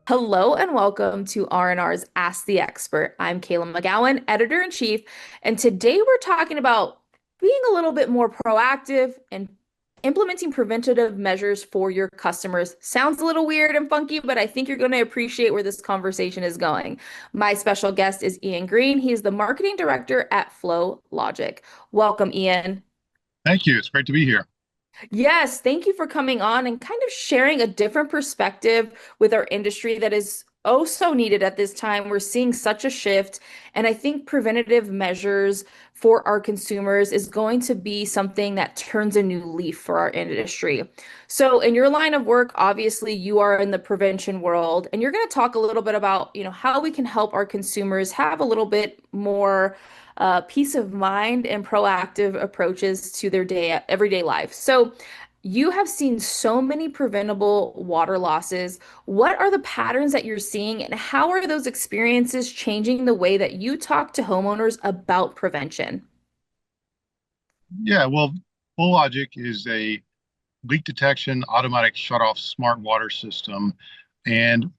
Hello and welcome to R&R's Ask the Expert. I'm Kayla McGowan, editor-in-chief, and today we're talking about being a little bit more proactive and implementing preventative measures for your customers. Sounds a little weird and funky, but I think you're going to appreciate where this conversation is going. My special guest is Ian Greene. He's the marketing director at FloLogic. Welcome, Ian. Thank you. It's great to be here. Yes, thank you for coming on and kind of sharing a different perspective with our industry that is oh so needed at this time. We're seeing such a shift, and I think preventative measures for our consumers is going to be something that turns a new leaf for our industry. So, in your line of work, obviously you are in the prevention world, and you're going to talk a little bit about, how we can help our consumers have a little bit more peace of mind and proactive approaches to their everyday life. So, you have seen so many preventable water losses. What are the patterns that you're seeing, and how are those experiences changing the way that you talk to homeowners about prevention? Yeah, well, FloLogic is a leak detection automatic shutoff smart water system. And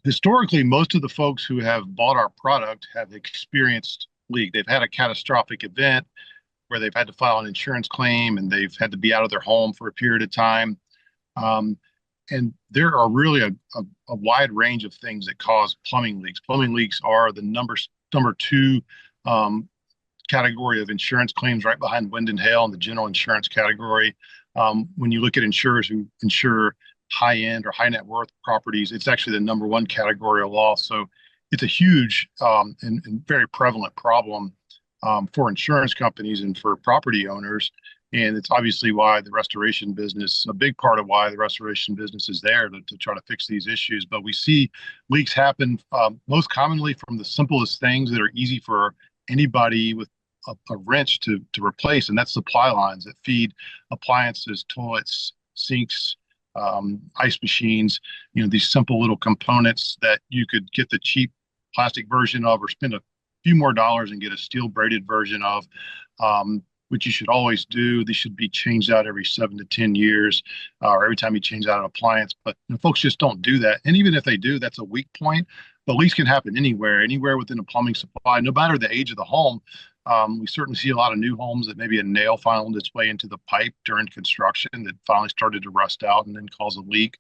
historically, most of the folks who have bought our product have experienced leak. They've had a catastrophic event where they've had to file an insurance claim and they've had to be out of their home for a period of time. Um, and there are really a wide range of things that cause plumbing leaks. Plumbing leaks are the number two um, category of insurance claims, right behind wind and hail in the general insurance category. When you look at insurers who insure high end or high net worth properties, it's actually the number one category of loss. So it's a huge and very prevalent problem for insurance companies and for property owners. And it's obviously why the restoration business, a big part of why the restoration business is there to try to fix these issues. But we see leaks happen most commonly from the simplest things that are easy for anybody with a wrench to replace, and that's supply lines that feed appliances, toilets, sinks, ice machines. These simple little components that you could get the cheap plastic version of, or spend a few more dollars and get a steel braided version of. Which you should always do. These should be changed out every 7 to 10 years, or every time you change out an appliance. But folks just don't do that. And even if they do, that's a weak point. But leaks can happen anywhere within a plumbing supply, no matter the age of the home. We certainly see a lot of new homes that maybe a nail found its way into the pipe during construction that finally started to rust out and then cause a leak.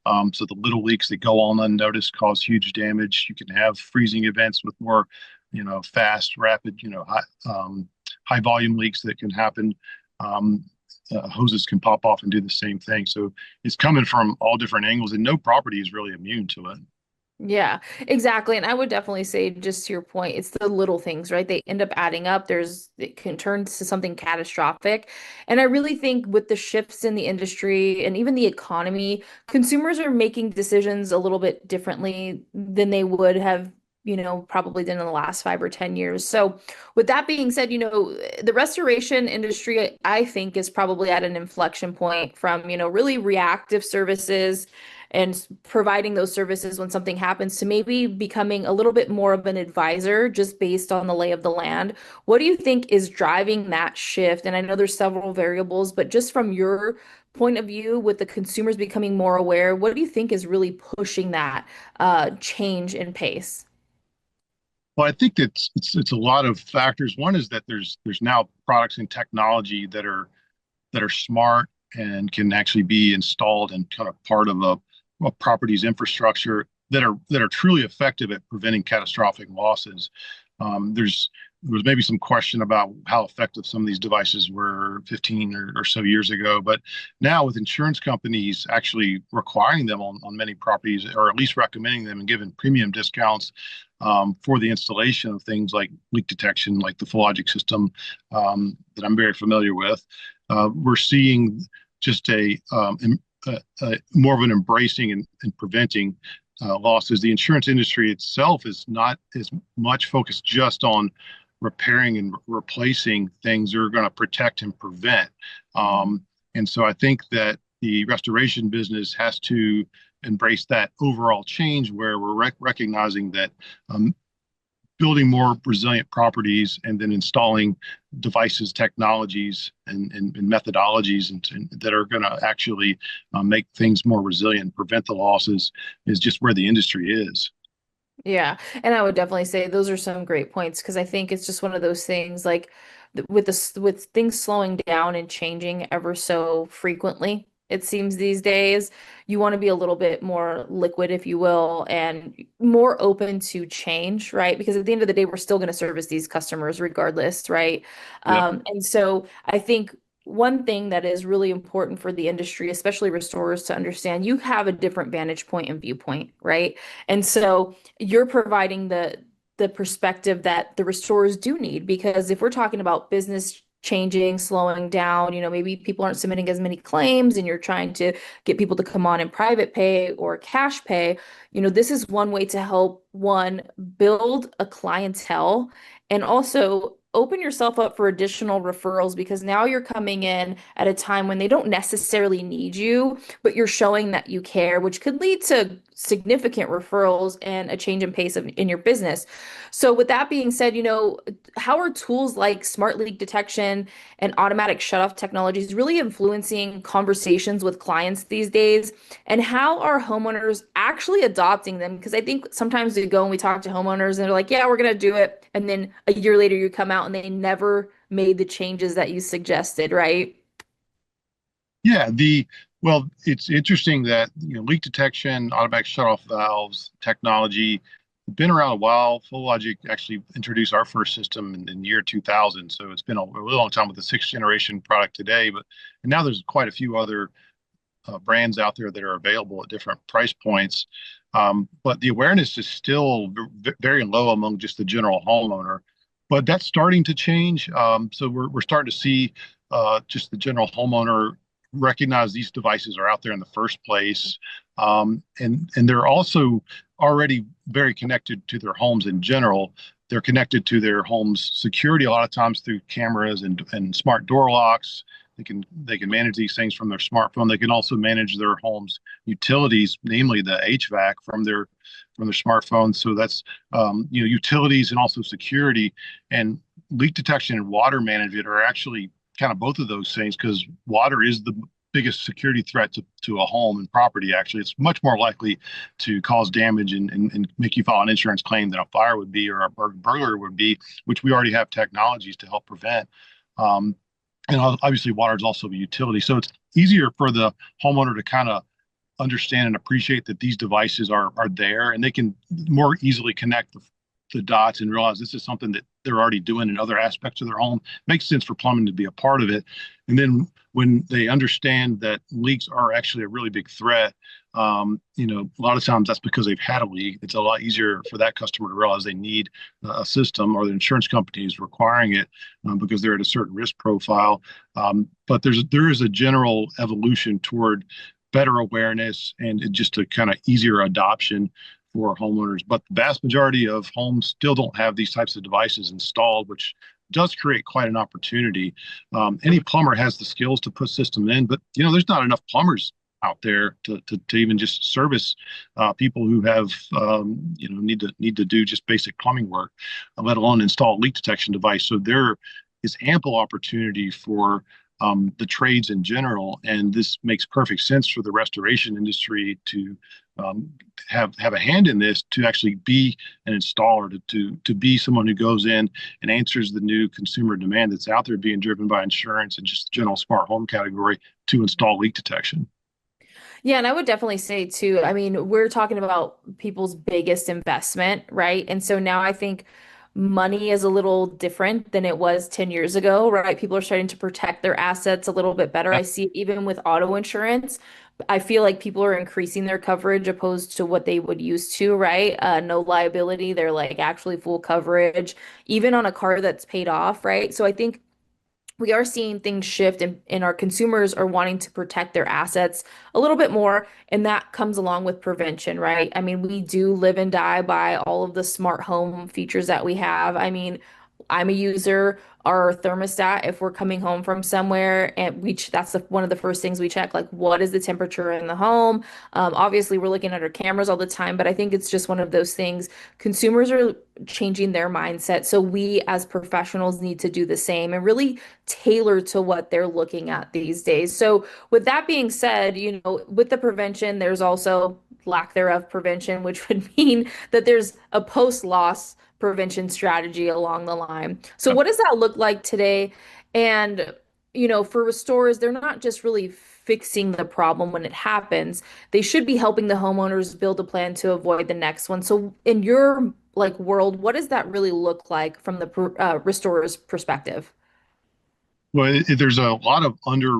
So the little leaks that go on unnoticed cause huge damage. You can have freezing events with more, fast, rapid, high volume leaks that can happen. Um, Hoses can pop off and do the same thing. So it's coming from all different angles, and no property is really immune to it. Yeah, exactly. And I would definitely say, just to your point, it's the little things, right? They end up adding up. It can turn to something catastrophic. And I really think with the shifts in the industry and even the economy, consumers are making decisions a little bit differently than they would have, probably done in the last 5 or 10 years. So, with that being said, the restoration industry, I think, is probably at an inflection point from, really reactive services and providing those services when something happens to maybe becoming a little bit more of an advisor just based on the lay of the land. What do you think is driving that shift? And I know there's several variables, but just from your point of view with the consumers becoming more aware, what do you think is really pushing that change in pace? Well, I think it's a lot of factors. One is that there's now products and technology that are smart and can actually be installed and kind of part of a property's infrastructure that are truly effective at preventing catastrophic losses. There was maybe some question about how effective some of these devices were 15 or so years ago, but now with insurance companies actually requiring them on many properties, or at least recommending them and giving premium discounts for the installation of things like leak detection, like the FloLogic system that I'm very familiar with. We're seeing just more of an embracing and preventing losses. The insurance industry itself is not as much focused just on repairing and replacing things. They're going to protect and prevent. And so I think that the restoration business has to embrace that overall change where we're recognizing that building more resilient properties and then installing devices, technologies, and methodologies that are going to actually make things more resilient, prevent the losses, is just where the industry is. Yeah, and I would definitely say those are some great points because I think it's just one of those things like with things slowing down and changing ever so frequently. It seems these days you want to be a little bit more liquid, if you will, and more open to change, right? Because at the end of the day, we're still going to service these customers regardless, right? Yep. And so I think one thing that is really important for the industry, especially restorers, to understand, you have a different vantage point and viewpoint, right? And so you're providing the perspective that the restorers do need because if we're talking about business changing, slowing down, maybe people aren't submitting as many claims and you're trying to get people to come on in private pay or cash pay, this is one way to help one build a clientele and also open yourself up for additional referrals because now you're coming in at a time when they don't necessarily need you, but you're showing that you care, which could lead to significant referrals and a change in pace in your business. So, with that being said, how are tools like smart leak detection and automatic shutoff technologies really influencing conversations with clients these days? And how are homeowners actually adopting them? Because I think sometimes we go and we talk to homeowners and they're like, yeah, we're going to do it. And then a year later, you come out and they never made the changes that you suggested, right? Yeah, the well, it's interesting that leak detection, automatic shutoff valves technology been around a while. FloLogic actually introduced our first system in year 2000, so it's been a really long time with the sixth generation product today. But and now there's quite a few other brands out there that are available at different price points. But the awareness is still very low among just the general homeowner. But that's starting to change. So we're starting to see just the general homeowner recognize these devices are out there in the first place. And they're also already very connected to their homes in general. They're connected to their home's security a lot of times through cameras and smart door locks. They can manage these things from their smartphone. They can also manage their home's utilities, namely the HVAC, from their smartphone. So that's utilities and also security and leak detection and water management are actually kind of both of those things because water is the biggest security threat to a home and property. Actually, it's much more likely to cause damage and make you file an insurance claim than a fire would be or a burglar would be, which we already have technologies to help prevent. Um, and obviously water is also a utility. So it's easier for the homeowner to kind of understand and appreciate that these devices are there and they can more easily connect the dots and realize this is something that they're already doing in other aspects of their home. Makes sense for plumbing to be a part of it. And then when they understand that leaks are actually a really big threat, a lot of times that's because they've had a leak. It's a lot easier for that customer to realize they need a system or the insurance company is requiring it because they're at a certain risk profile. But there is a general evolution toward better awareness and just a kind of easier adoption for homeowners. But the vast majority of homes still don't have these types of devices installed, which does create quite an opportunity. Any plumber has the skills to put system in, but there's not enough plumbers out there to even just service people who have need to do just basic plumbing work, let alone install a leak detection device. So there is ample opportunity for the trades in general, and this makes perfect sense for the restoration industry to have a hand in this, to actually be an installer, to be someone who goes in and answers the new consumer demand that's out there being driven by insurance and just general smart home category to install leak detection. Yeah, and I would definitely say too, I mean, we're talking about people's biggest investment, right? And so now I think money is a little different than it was 10 years ago, right? People are starting to protect their assets a little bit better. I see it even with auto insurance. I feel like people are increasing their coverage opposed to what they would used to, right? No liability, they're like actually full coverage, even on a car that's paid off, right? So I think we are seeing things shift and our consumers are wanting to protect their assets a little bit more. And that comes along with prevention, right? I mean, we do live and die by all of the smart home features that we have. I mean, I'm a user. Our thermostat, if we're coming home from somewhere, and that's one of the first things we check, like what is the temperature in the home? Obviously, we're looking at our cameras all the time, but I think it's just one of those things. Consumers are changing their mindset, so we as professionals need to do the same and really tailor to what they're looking at these days. So, with that being said, with the prevention, there's also lack thereof prevention, which would mean that there's a post-loss prevention strategy along the line. So what does that look like today? And, for restorers, they're not just really fixing the problem when it happens. They should be helping the homeowners build a plan to avoid the next one. So in your like world, what does that really look like from the restorer's perspective? Well, there's a lot of under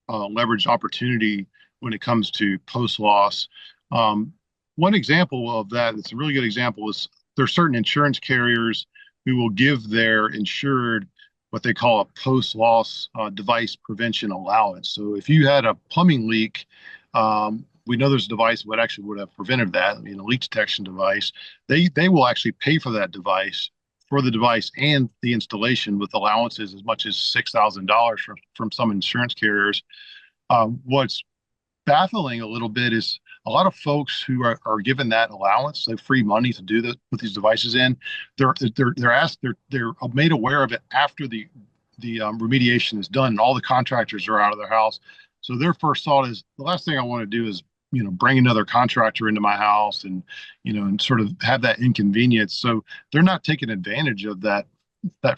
leveraged opportunity when it comes to post loss. Um, One example of that, it's a really good example, is there are certain insurance carriers who will give their insured what they call a post loss device prevention allowance. So if you had a plumbing leak, we know there's a device that actually would have prevented that, leak detection device. They will actually pay for that device for the device and the installation with allowances as much as $6,000 from some insurance carriers. What's baffling a little bit is a lot of folks who are given that allowance, they have free money to do that, put these devices in. They're made aware of it after the remediation is done and all the contractors are out of their house. So their first thought is the last thing I want to do is bring another contractor into my house and sort of have that inconvenience. So they're not taking advantage of that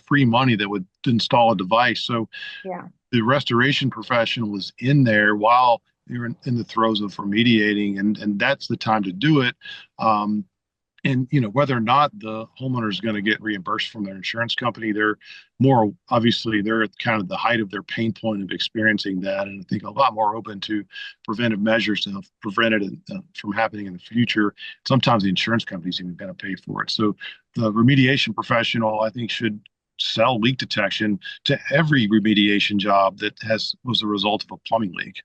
free money that would install a device. So Yeah. the restoration professional is in there while you're in the throes of remediating, and that's the time to do it. And whether or not the homeowner is going to get reimbursed from their insurance company, they're at kind of the height of their pain point of experiencing that, and I think a lot more open to preventive measures to prevent it from happening in the future. Sometimes the insurance company's even going to pay for it. So the remediation professional, I think, should sell leak detection to every remediation job that was a result of a plumbing leak.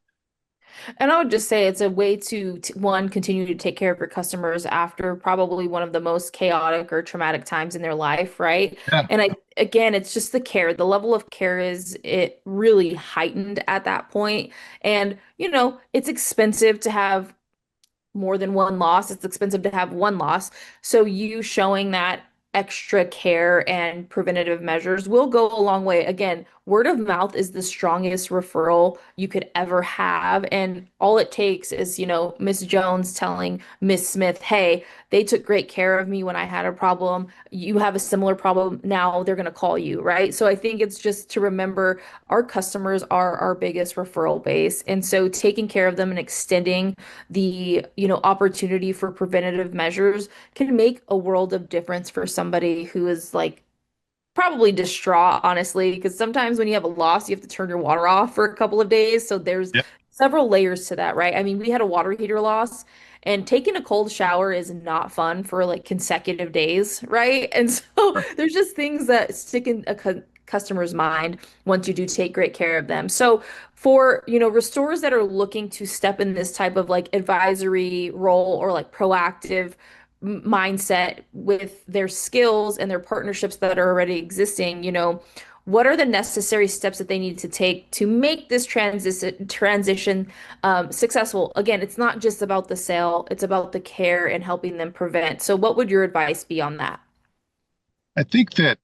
And I would just say it's a way to, one, continue to take care of your customers after probably one of the most chaotic or traumatic times in their life, right? Yeah, And again, it's just the care. The level of care is it really heightened at that point. And, it's expensive to have more than one loss. It's expensive to have one loss. So you showing that extra care and preventative measures will go a long way. Again, word of mouth is the strongest referral you could ever have. And all it takes is, Miss Jones telling Miss Smith, hey, they took great care of me when I had a problem. You have a similar problem now, they're going to call you, right? So I think it's just to remember our customers are our biggest referral base. And so taking care of them and extending the, opportunity for preventative measures can make a world of difference for somebody who is like probably distraught, honestly, because sometimes when you have a loss, you have to turn your water off for a couple of days. So there's yeah, several layers to that, right? I mean, we had a water heater loss, and taking a cold shower is not fun for like consecutive days, right? And so right. there's just things that stick in a customer's mind once you do take great care of them. So for, restorers that are looking to step in this type of like advisory role or like proactive mindset with their skills and their partnerships that are already existing, what are the necessary steps that they need to take to make this transition successful? Again, it's not just about the sale, it's about the care and helping them prevent. So what would your advice be on that? I think that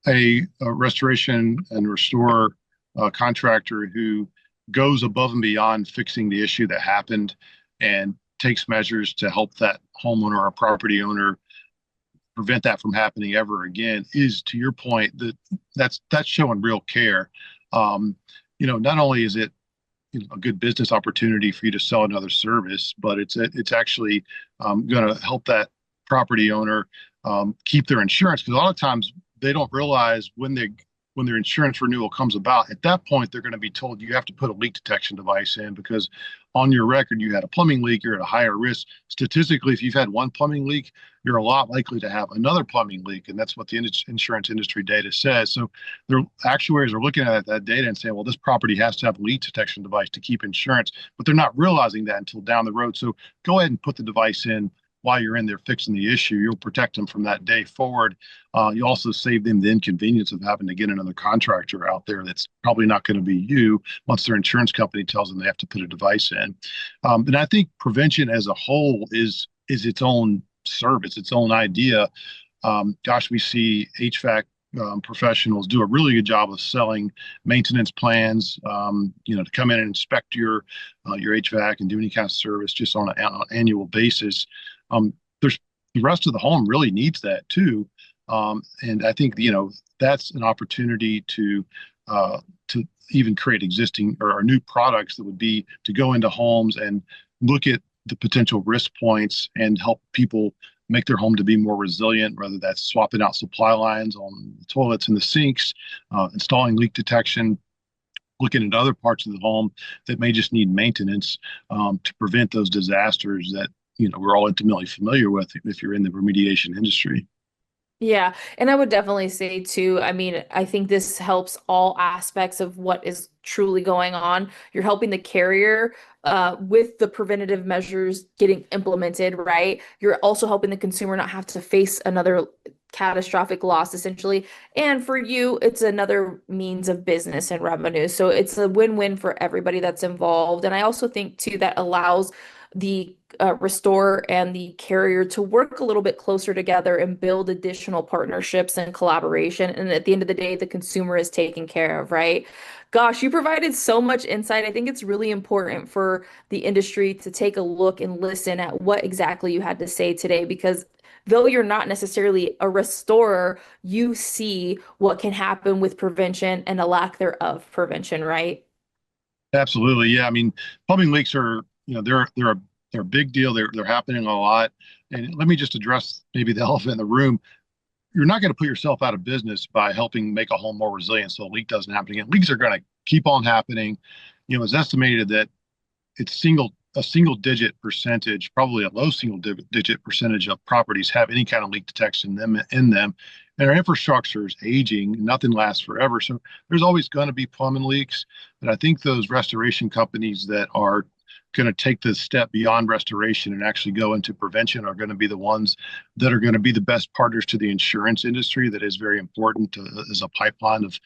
a restoration and restore contractor who goes above and beyond fixing the issue that happened and takes measures to help that homeowner or property owner prevent that from happening ever again is, to your point, that's showing real care. Um, Not only is it a good business opportunity for you to sell another service, but it's actually going to help that property owner keep their insurance, because a lot of times they don't realize when their insurance renewal comes about. At that point, they're going to be told you have to put a leak detection device in because on your record you had a plumbing leak. You're at a higher risk. Statistically, if you've had one plumbing leak, you're a lot likely to have another plumbing leak, and that's what the insurance industry data says. So their actuaries are looking at that data and saying, well, this property has to have a leak detection device to keep insurance, but they're not realizing that until down the road. So go ahead and put the device in while you're in there fixing the issue. You'll protect them from that day forward. You also save them the inconvenience of having to get another contractor out there that's probably not going to be you once their insurance company tells them they have to put a device in. And I think prevention as a whole is its own service, its own idea. Gosh, we see HVAC professionals do a really good job of selling maintenance plans, to come in and inspect your HVAC and do any kind of service just on an annual basis. There's the rest of the home really needs that too, and I think that's an opportunity to even create existing or new products that would be to go into homes and look at the potential risk points and help people make their home to be more resilient, whether that's swapping out supply lines on the toilets and the sinks, installing leak detection, looking at other parts of the home that may just need maintenance to prevent those disasters that we're all intimately familiar with if you're in the remediation industry. Yeah, and I would definitely say too, I mean, I think this helps all aspects of what is truly going on. You're helping the carrier with the preventative measures getting implemented, right? You're also helping the consumer not have to face another catastrophic loss, essentially. And for you, it's another means of business and revenue. So it's a win-win for everybody that's involved. And I also think too that allows the restorer and the carrier to work a little bit closer together and build additional partnerships and collaboration. And at the end of the day, the consumer is taken care of, right? Gosh, you provided so much insight. I think it's really important for the industry to take a look and listen at what exactly you had to say today, because though you're not necessarily a restorer, you see what can happen with prevention and a lack thereof prevention, right? Absolutely, yeah. I mean, plumbing leaks are, they're a big deal. They're happening a lot. And let me just address maybe the elephant in the room. You're not going to put yourself out of business by helping make a home more resilient so a leak doesn't happen again. Leaks are going to keep on happening. It's estimated that it's a single digit percentage, probably a low digit percentage of properties have any kind of leak detection in them. And our infrastructure is aging. Nothing lasts forever. So there's always going to be plumbing leaks. But I think those restoration companies that are going to take the step beyond restoration and actually go into prevention are going to be the ones that are going to be the best partners to the insurance industry. That is very important as a pipeline of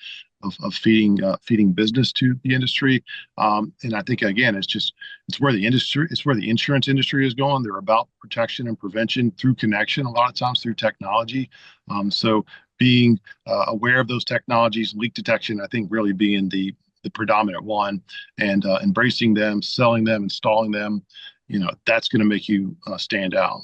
feeding business to the industry. And I think again, it's where the insurance industry is going. They're about protection and prevention through connection, a lot of times through technology. So being aware of those technologies, leak detection, I think really being the predominant one, and embracing them, selling them, installing them, that's going to make you stand out.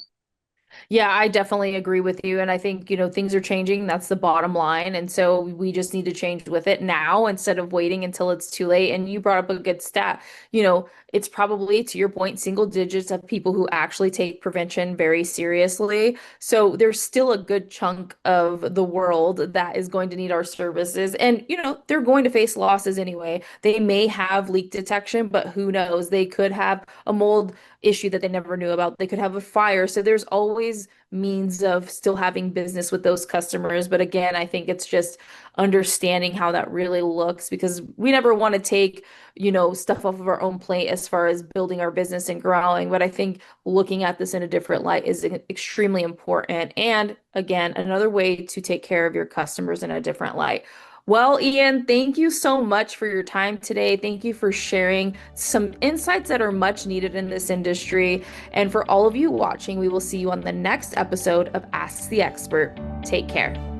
Yeah, I definitely agree with you. And I think, things are changing. That's the bottom line. And so we just need to change with it now instead of waiting until it's too late. And you brought up a good stat. It's probably, to your point, single digits of people who actually take prevention very seriously. So there's still a good chunk of the world that is going to need our services. And, they're going to face losses anyway. They may have leak detection, but who knows? They could have a mold issue that they never knew about. They could have a fire. So there's always means of still having business with those customers. But again, I think it's just understanding how that really looks, because we never want to take, stuff off of our own plate as far as building our business and growing. But I think looking at this in a different light is extremely important. And again, another way to take care of your customers in a different light. Well, Ian, thank you so much for your time today. Thank you for sharing some insights that are much needed in this industry. And for all of you watching, we will see you on the next episode of Ask the Expert. Take care.